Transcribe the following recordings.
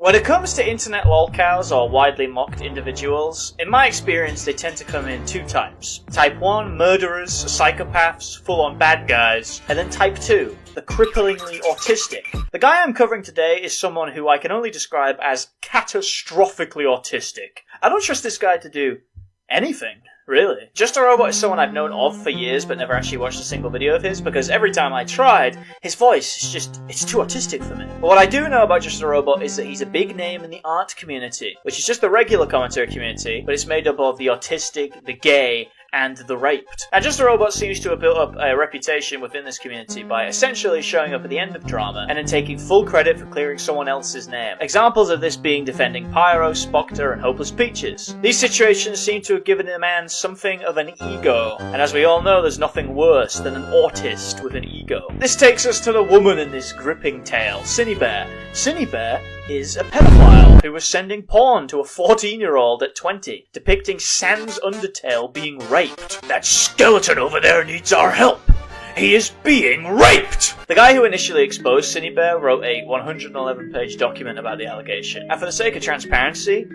When it comes to internet lolcows or widely mocked individuals, in my experience they tend to come in two types. Type 1, murderers, psychopaths, full-on bad guys, and then Type 2, the cripplingly autistic. The guy I'm covering today is someone who I can only describe as catastrophically autistic. I don't trust this guy to do anything. Really? Just a Robot is someone I've known of for years but never actually watched a single video of his because every time I tried, his voice is just, it's too autistic for me. But what I do know about Just a Robot is that he's a big name in the art community, which is just the regular commentary community, but it's made up of the autistic, the gay, and the raped. And Just a Robot seems to have built up a reputation within this community by essentially showing up at the end of drama and then taking full credit for clearing someone else's name. Examples of this being defending Pyro, Spocter, and Hopeless Peaches. These situations seem to have given the man something of an ego, and as we all know, there's nothing worse than an autist with an ego. This takes us to the woman in this gripping tale, Cinnebear. Cinnebear is a pedophile who was sending porn to a 14-year-old at 20, depicting Sans Undertale being raped. That skeleton over there needs our help! He is being raped! The guy who initially exposed Cinnebear wrote a 111-page document about the allegation, and for the sake of transparency,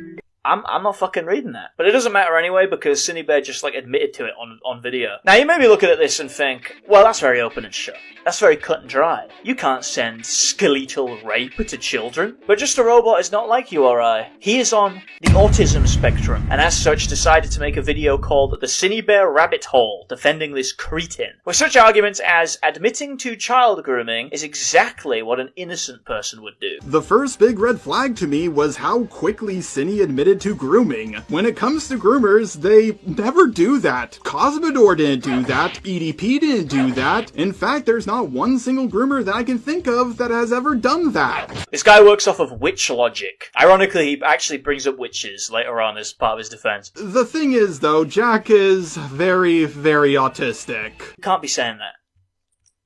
I'm not fucking reading that. But it doesn't matter anyway, because Cinnebear just, admitted to it on video. Now, you may be looking at this and think, well, that's very open and shut. That's very cut and dry. You can't send skeletal rape to children. But Just a Robot is not like you or I. He is on the autism spectrum, and as such decided to make a video called The Cinnebear Rabbit Hole, defending this cretin. With such arguments as admitting to child grooming is exactly what an innocent person would do. The first big red flag to me was how quickly Cinny admitted to grooming. When it comes to groomers, they never do that. Cosmodor didn't do that. EDP didn't do that. In fact, there's not one single groomer that I can think of that has ever done that. This guy works off of witch logic. Ironically, he actually brings up witches later on as part of his defense. The thing is, though, Jack is very, very autistic. You can't be saying that.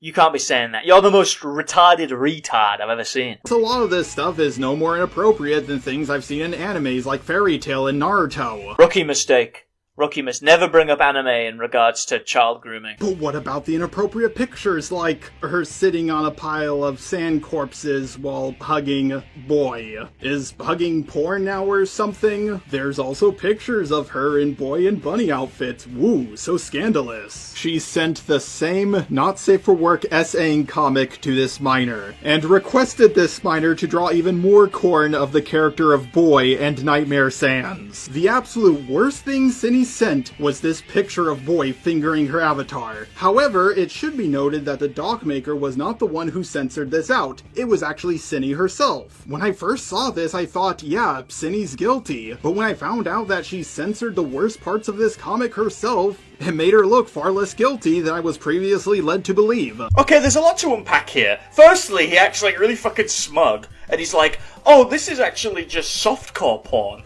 You can't be saying that. You're the most retarded retard I've ever seen. A lot of this stuff is no more inappropriate than things I've seen in animes like Fairy Tail and Naruto. Rookie mistake. Rookie must never bring up anime in regards to child grooming. But what about the inappropriate pictures, like her sitting on a pile of sand corpses while hugging Boy? Is hugging porn now or something? There's also pictures of her in Boy and Bunny outfits. Woo, so scandalous. She sent the same not safe for work essaying comic to this minor, and requested this minor to draw even more corn of the character of Boy and Nightmare Sans. The absolute worst thing Cindy sent was this picture of Boy fingering her avatar. However, it should be noted that the doc maker was not the one who censored this out. It was actually Cinny herself. When I first saw this, I thought, yeah, Cinny's guilty. But when I found out that she censored the worst parts of this comic herself, it made her look far less guilty than I was previously led to believe. Okay, there's a lot to unpack here. Firstly, he acts really fucking smug, and he's like, oh, this is actually just softcore porn.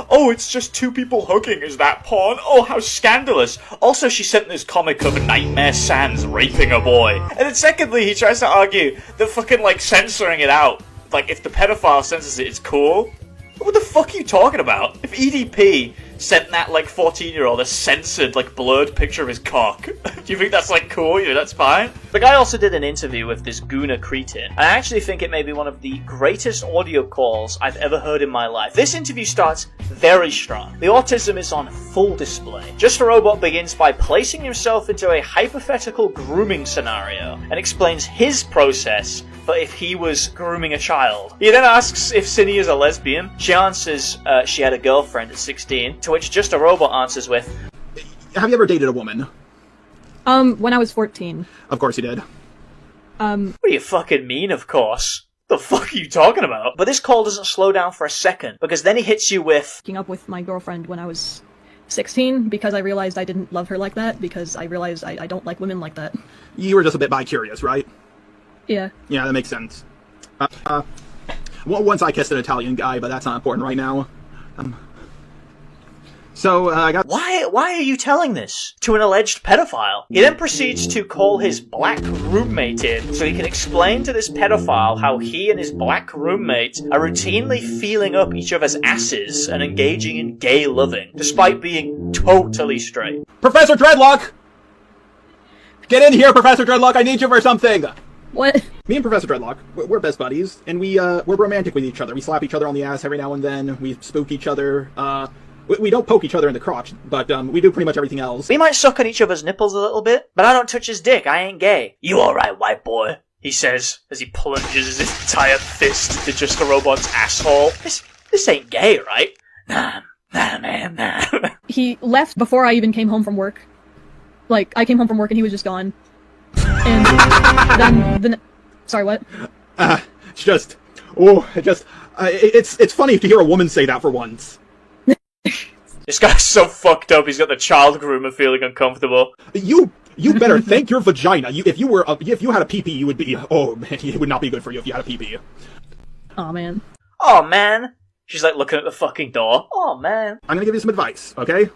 Oh, it's just two people hugging, is that porn? Oh, how scandalous. Also, she sent this comic of Nightmare Sans raping a boy. And then secondly, he tries to argue that fucking, censoring it out, if the pedophile censors it, it's cool. What the fuck are you talking about? If EDP sent that, 14-year-old a censored, blurred picture of his cock, do you think that's, cool? You know, that's fine? The guy also did an interview with this Guna cretin, and I actually think it may be one of the greatest audio calls I've ever heard in my life. This interview starts very strong. The autism is on full display. Just a Robot begins by placing himself into a hypothetical grooming scenario, and explains his process for if he was grooming a child. He then asks if Cinny is a lesbian. She answers she had a girlfriend at 16, to which Just a Robot answers with, have you ever dated a woman? When I was 14. Of course you did. What do you fucking mean, of course? The fuck are you talking about? But this call doesn't slow down for a second, because then he hits you with, Hooking up with my girlfriend when I was 16, because I realized I didn't love her like that, because I realized I don't like women like that. You were just a bit bi-curious, right? Yeah. Yeah, that makes sense. Once I kissed an Italian guy, but that's not important right now. I got... Why are you telling this to an alleged pedophile? He then proceeds to call his black roommate in so he can explain to this pedophile how he and his black roommate are routinely feeling up each other's asses and engaging in gay loving, despite being totally straight. Professor Dreadlock! Get in here, Professor Dreadlock, I need you for something! What? Me and Professor Dreadlock, we're best buddies, and we're romantic with each other. We slap each other on the ass every now and then, we spook each other, we don't poke each other in the crotch, but, we do pretty much everything else. We might suck on each other's nipples a little bit, but I don't touch his dick, I ain't gay. You alright, white boy? He says, as he plunges his entire fist into Just a Robot's asshole. This ain't gay, right? Nah, man, nah. He left before I even came home from work. Like, I came home from work and he was just gone. And then sorry, what? It's funny to hear a woman say that for once. This guy's so fucked up, he's got the child groomer feeling uncomfortable. You better thank your vagina. If you had a pee-pee, you would be, oh man, it would not be good for you if you had a pee-pee. Aw, man. Aw, man. She's like looking at the fucking door. Aw, man. I'm gonna give you some advice, okay?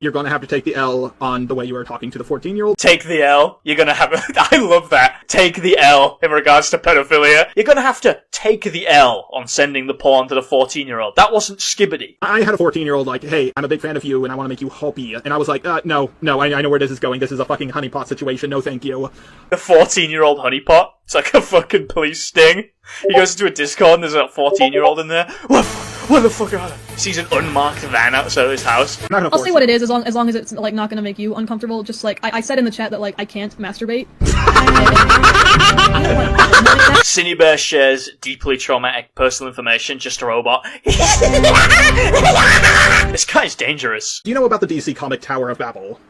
You're gonna have to take the L on the way you were talking to the 14-year-old. Take the L. You're gonna have I love that. Take the L in regards to pedophilia. You're gonna have to take the L on sending the porn to the 14-year-old. That wasn't skibbity. I had a 14-year-old like, hey, I'm a big fan of you and I want to make you hoppy. And I was like, no, I know where this is going. This is a fucking honeypot situation. No, thank you. The 14-year-old honeypot? It's like a fucking police sting. He goes into a Discord and there's a 14-year-old in there. What the fuck are they? Sees an unmarked van outside of his house. I'll say what it is, as long as it's like not gonna make you uncomfortable. Just like I said in the chat that like I can't masturbate. Cinebear shares deeply traumatic personal information. Just a robot. This guy's dangerous. Do you know about the DC comic Tower of Babel?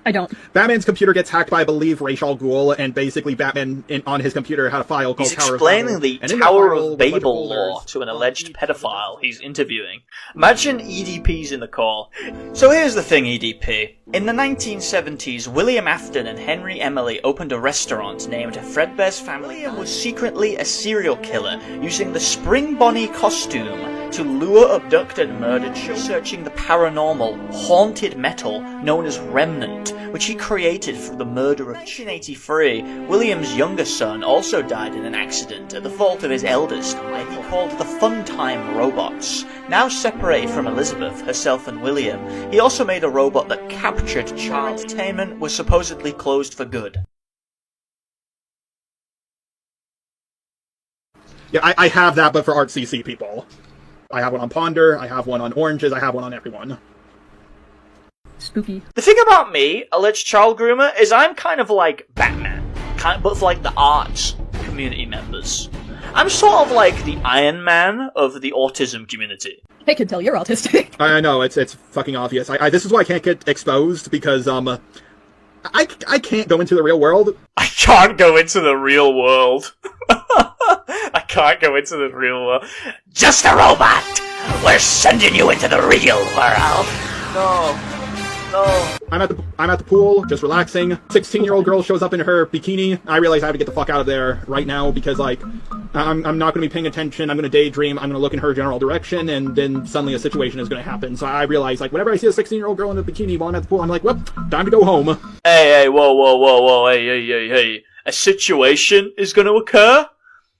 I don't. Batman's computer gets hacked by, I believe, Ra's al Ghul, and basically Batman on his computer had a file called Tower of Babel. He's explaining the Tower of Babel lore to an alleged pedophile he's interviewing. Imagine EDP's in the call. So here's the thing, EDP. In the 1970s, William Afton and Henry Emily opened a restaurant named Fredbear's Family. William was secretly a serial killer, using the Spring Bonnie costume to lure, abduct, and murder children. Researching the paranormal, haunted metal known as Remnant, which he created from the murder of 1983. William's younger son also died in an accident at the fault of his eldest, Michael, called the Funtime Robots. Now separated from Elizabeth, herself, and William, he also made a robot that captured child. Entertainment was supposedly closed for good. Yeah, I have that, but for ArtCC people. I have one on Ponder, I have one on Oranges, I have one on everyone. Spooky. The thing about me, alleged child groomer, is I'm kind of like Batman, but for like the arts community members. I'm sort of like the Iron Man of the autism community. I can tell you're autistic. I know, it's fucking obvious. This is why I can't get exposed, because, I can't go into the real world. I can't go into the real world. I can't go into the real world. Just a robot! We're sending you into the real world! No. I'm at the pool, just relaxing. 16-year-old girl shows up in her bikini. I realize I have to get the fuck out of there right now because, like, I'm not going to be paying attention. I'm going to daydream. I'm going to look in her general direction, and then suddenly a situation is going to happen. So I realize, like, whenever I see a 16-year-old girl in a bikini while I'm at the pool, I'm like, well, time to go home. Hey, whoa, hey. A situation is going to occur?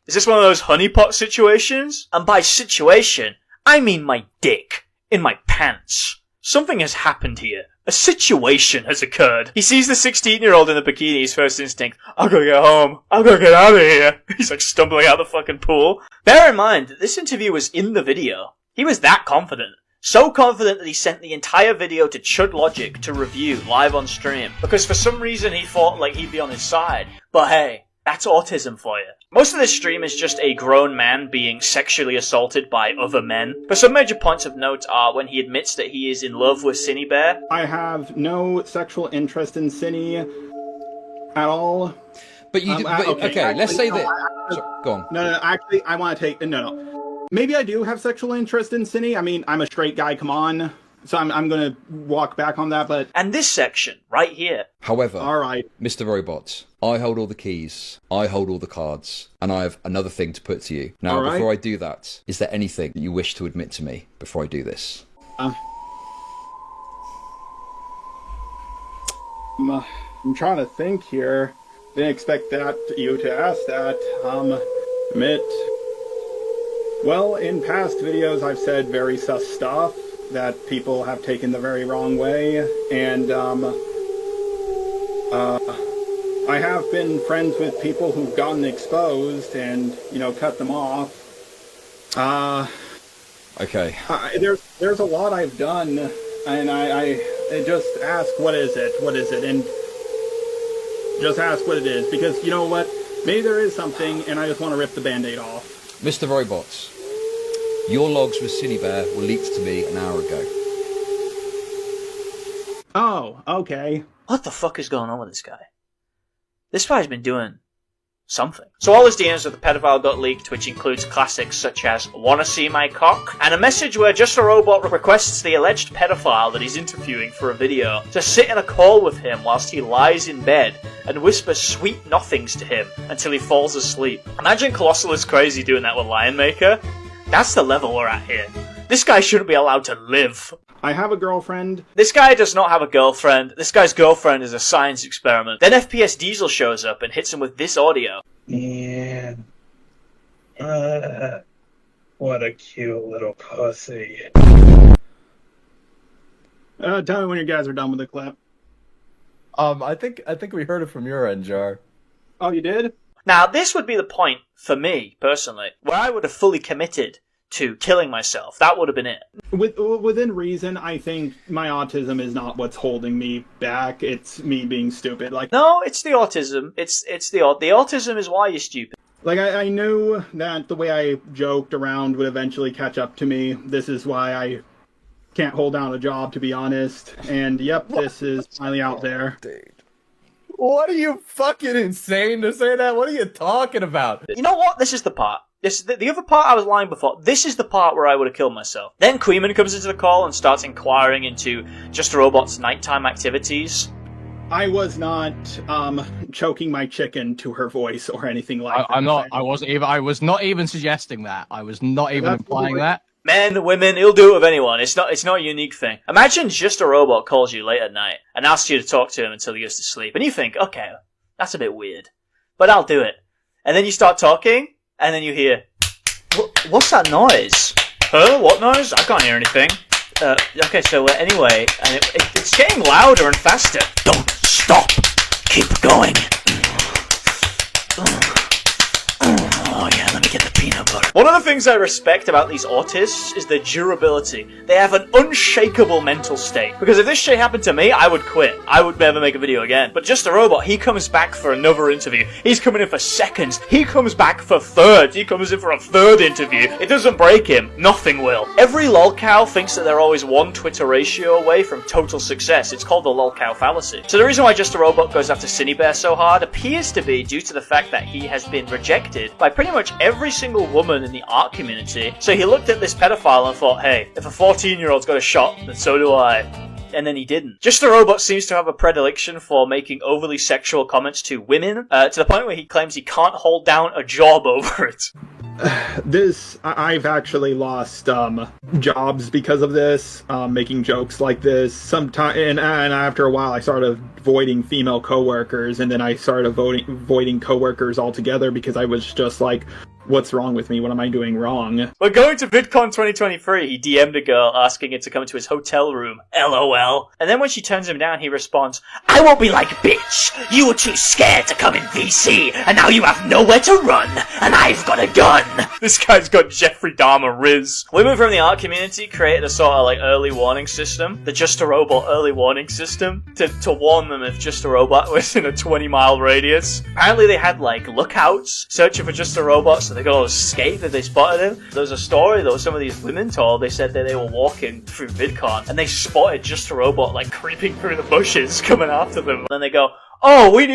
Is this one of those honeypot situations? And by situation, I mean my dick in my pants. Something has happened here. A situation has occurred. He sees the 16-year-old in the bikini, his first instinct, I've got to get home. I've got to get out of here. He's like stumbling out the fucking pool. Bear in mind that this interview was in the video. He was that confident. So confident that he sent the entire video to Chud Logic to review live on stream. Because for some reason he thought like he'd be on his side. But hey, that's autism for you. Most of this stream is just a grown man being sexually assaulted by other men. But some major points of note are when he admits that he is in love with Cinebear. I have no sexual interest in Cine at all. But you okay, actually, let's say that... Go on. No, actually, I want to take... No. Maybe I do have sexual interest in Cine. I mean, I'm a straight guy, come on. So I'm going to walk back on that, but... And this section, right here. However, all right, Mr. Robot, I hold all the keys, I hold all the cards, and I have another thing to put to you. Now, before I do that, is there anything that you wish to admit to me before I do this? I'm trying to think here. Didn't expect you to ask that. Admit... Well, in past videos I've said very sus stuff that people have taken the very wrong way, and I have been friends with people who've gotten exposed and, cut them off. Okay. There's a lot I've done, and I just ask, what is it, and just ask what it is, because you know what? Maybe there is something, and I just want to rip the Band-Aid off. Mr. Robots, your logs with Cinebear were leaked to me an hour ago. Oh, okay. What the fuck is going on with this guy? This guy's been doing something. So all his DMs with the pedophile got leaked, which includes classics such as "Wanna see my cock?" and a message where Just a Robot requests the alleged pedophile that he's interviewing for a video to sit in a call with him whilst he lies in bed and whispers sweet nothings to him until he falls asleep. Imagine Colossal is crazy doing that with Lion Maker. That's the level we're at here. This guy shouldn't be allowed to live. I have a girlfriend. This guy does not have a girlfriend. This guy's girlfriend is a science experiment. Then FPS Diesel shows up and hits him with this audio. Yeah. What a cute little pussy. Tell me when you guys are done with the clip. I think we heard it from your end, Jar. Oh, you did? Now, this would be the point, for me, personally, where I would have fully committed to killing myself. That would have been it. Within reason, I think my autism is not what's holding me back. It's me being stupid. No, it's the autism. It's the autism is why you're stupid. I knew that the way I joked around would eventually catch up to me. This is why I can't hold down a job, to be honest. And yep, this is finally out there. Dude. What are you fucking insane to say that? What are you talking about? You know what? This is the part. The other part I was lying before. This is the part where I would have killed myself. Then Queeman comes into the call and starts inquiring into Just a Robot's nighttime activities. I was not choking my chicken to her voice or anything like that. I was not even suggesting that. I was not even implying that. Men, women, he'll do it with anyone. It's not a unique thing. Imagine Just a Robot calls you late at night and asks you to talk to him until he goes to sleep. And you think, okay, that's a bit weird, but I'll do it. And then you start talking, and then you hear, what's that noise? Huh? What noise? I can't hear anything. Okay, so anyway, and it's getting louder and faster. Don't stop. Keep going. Oh yeah, let me get the peanut butter. One of the things I respect about these autists is their durability. They have an unshakable mental state. Because if this shit happened to me, I would quit. I would never make a video again. But Just a Robot, he comes back for another interview. He's coming in for seconds. He comes back for thirds. He comes in for a third interview. It doesn't break him. Nothing will. Every lolcow thinks that they're always one Twitter ratio away from total success. It's called the lolcow fallacy. So the reason why Just a Robot goes after Cinebear so hard appears to be due to the fact that he has been rejected by pretty much every single woman in the art community. So he looked at this pedophile and thought, hey, if a 14-year-old's got a shot, then so do I. And then he didn't. Just a Robot seems to have a predilection for making overly sexual comments to women, to the point where he claims he can't hold down a job over it. I've actually lost jobs because of this, making jokes like this. And after a while, I started avoiding female coworkers, and then I started avoiding coworkers altogether because I was just like, what's wrong with me? What am I doing wrong? We're going to VidCon 2023. He DM'd a girl asking her to come to his hotel room. LOL. And then when she turns him down, he responds, I won't be like, bitch. You were too scared to come in VC, and now you have nowhere to run, and I've got a gun. This guy's got Jeffrey Dahmer riz. Women from the art community created a sort of early warning system, the Just a Robot early warning system, to warn them if Just a Robot was in a 20-mile radius. Apparently they had lookouts searching for Just a Robot, so they got all escape if they spotted him. There was a story that some of these women told. They said that they were walking through VidCon and they spotted Just a Robot creeping through the bushes coming after them. And then they go, oh, we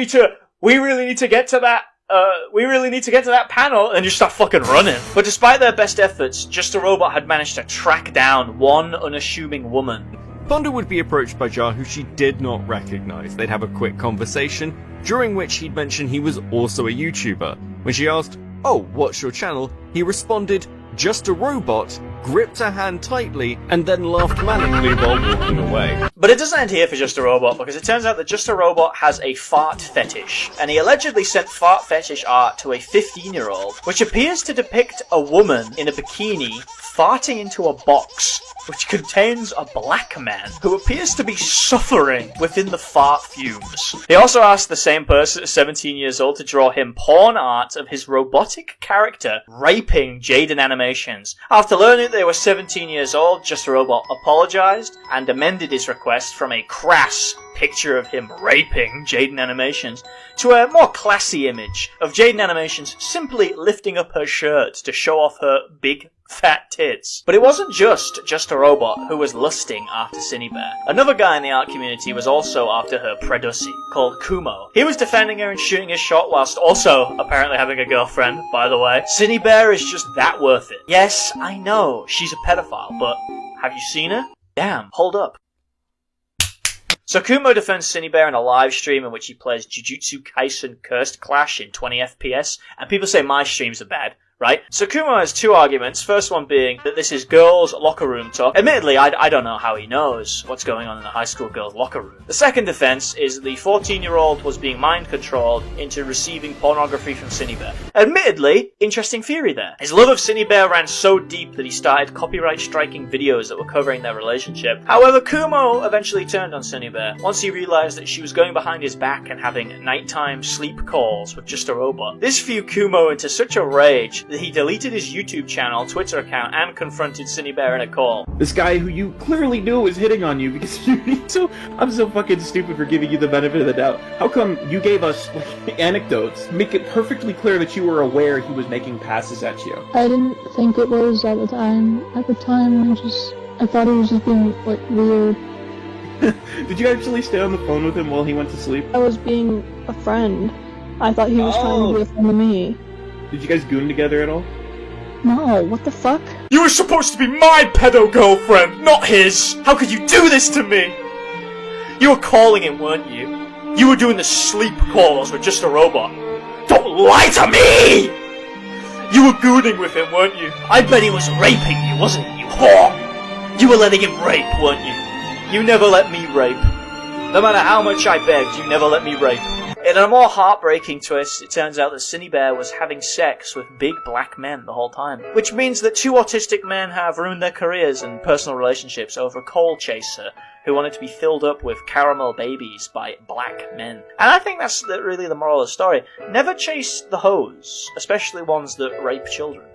really need to get to that panel, and just start fucking running. But despite their best efforts, Just a Robot had managed to track down one unassuming woman. Thunder would be approached by Jar, who she did not recognize. They'd have a quick conversation, during which he'd mention he was also a YouTuber. When she asked, oh, what's your channel? He responded, Just a Robot, gripped her hand tightly, and then laughed manically while walking away. But it doesn't end here for Just a Robot, because it turns out that Just a Robot has a fart fetish, and he allegedly sent fart fetish art to a 15-year-old, which appears to depict a woman in a bikini farting into a box. which contains a black man who appears to be suffering within the fart fumes. He also asked the same person at 17 years old to draw him porn art of his robotic character raping Jaden Animations. After learning they were 17 years old, Just a Robot apologized and amended his request from a crass picture of him raping Jaden Animations to a more classy image of Jaden Animations simply lifting up her shirt to show off her big fat tits. But it wasn't just a robot who was lusting after Cinebear. Another guy in the art community was also after her predussy, called Kumo. He was defending her and shooting his shot whilst also apparently having a girlfriend, by the way. Cinebear is just that worth it. Yes, I know, she's a pedophile, but have you seen her? Damn, hold up. So Kumo defends Cinebear in a live stream in which he plays Jujutsu Kaisen Cursed Clash in 20 FPS, and people say my streams are bad, right? So Kumo has two arguments, first one being that this is girls' locker room talk. Admittedly, I don't know how he knows what's going on in a high school girls' locker room. The second defense is that the 14-year-old was being mind-controlled into receiving pornography from Cinebear. Admittedly, interesting theory there. His love of Cinebear ran so deep that he started copyright-striking videos that were covering their relationship. However, Kumo eventually turned on Cinebear once he realized that she was going behind his back and having nighttime sleep calls with Just a Robot. This threw Kumo into such a rage that he deleted his YouTube channel, Twitter account, and confronted Cinebear in a call. This guy who you clearly knew was hitting on you because I'm so fucking stupid for giving you the benefit of the doubt. How come you gave us anecdotes? Make it perfectly clear that you were aware he was making passes at you. I didn't think it was at the time. At the time, I thought he was just being, weird. Did you actually stay on the phone with him while he went to sleep? I was being a friend. I thought he was trying to be a friend to me. Did you guys goon together at all? No, what the fuck? You were supposed to be my pedo girlfriend, not his! How could you do this to me? You were calling him, weren't you? You were doing the sleep calls with Just a Robot. Don't lie to me! You were gooning with him, weren't you? I bet he was raping you, wasn't he, you whore? You were letting him rape, weren't you? You never let me rape. No matter how much I begged, you never let me rape. In a more heartbreaking twist, it turns out that Cinebear was having sex with big black men the whole time. Which means that two autistic men have ruined their careers and personal relationships over a coal chaser who wanted to be filled up with caramel babies by black men. And I think that's really the moral of the story. Never chase the hoes, especially ones that rape children.